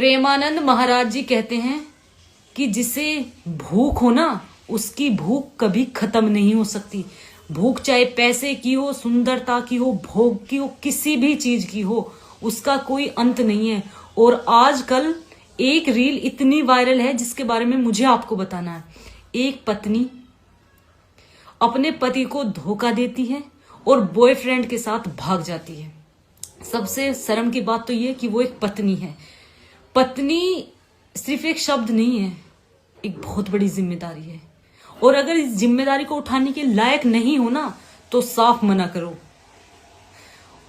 प्रेमानंद महाराज जी कहते हैं कि जिसे भूख हो ना, उसकी भूख कभी खत्म नहीं हो सकती। भूख चाहे पैसे की हो, सुंदरता की हो, भोग की हो, किसी भी चीज की हो, उसका कोई अंत नहीं है। और आजकल एक रील इतनी वायरल है जिसके बारे में मुझे आपको बताना है। एक पत्नी अपने पति को धोखा देती है और बॉयफ्रेंड के साथ भाग जाती है। सबसे शर्म की बात तो यह कि वो एक पत्नी है। पत्नी सिर्फ एक शब्द नहीं है, एक बहुत बड़ी जिम्मेदारी है। और अगर इस जिम्मेदारी को उठाने के लायक नहीं हो ना, तो साफ मना करो।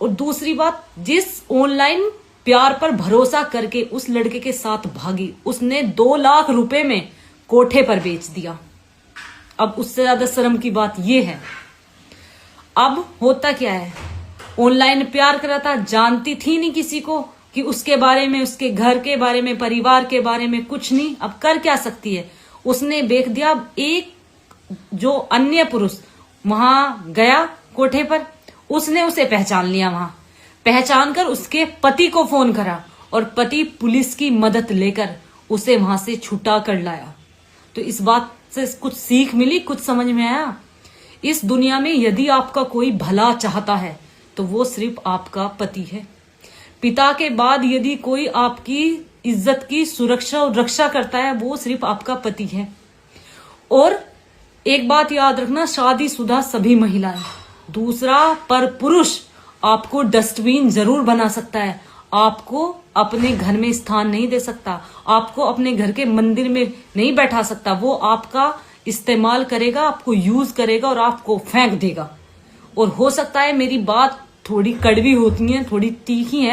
और दूसरी बात, जिस ऑनलाइन प्यार पर भरोसा करके उस लड़के के साथ भागी, उसने 2 लाख रुपए में कोठे पर बेच दिया। अब उससे ज्यादा शर्म की बात यह है, अब होता क्या है, ऑनलाइन प्यार करा था, जानती थी नहीं किसी को कि उसके बारे में, उसके घर के बारे में, परिवार के बारे में कुछ नहीं। अब कर क्या सकती है, उसने बेच दिया। एक जो अन्य पुरुष वहां गया कोठे पर, उसने उसे पहचान लिया। वहां पहचान कर उसके पति को फोन करा और पति पुलिस की मदद लेकर उसे वहां से छुटा कर लाया। तो इस बात से कुछ सीख मिली, कुछ समझ में आया। इस दुनिया में यदि आपका कोई भला चाहता है तो वो सिर्फ आपका पति है। पिता के बाद यदि कोई आपकी इज्जत की सुरक्षा और रक्षा करता है, वो सिर्फ आपका पति है। और एक बात याद रखना, शादीशुदा सभी महिलाएं। दूसरा, पर पुरुष आपको डस्टबिन जरूर बना सकता है, आपको अपने घर में स्थान नहीं दे सकता, आपको अपने घर के मंदिर में नहीं बैठा सकता। वो आपका इस्तेमाल करेगा, आपको यूज करेगा और आपको फेंक देगा। और हो सकता है मेरी बात थोड़ी कड़वी होती है, थोड़ी तीखी है।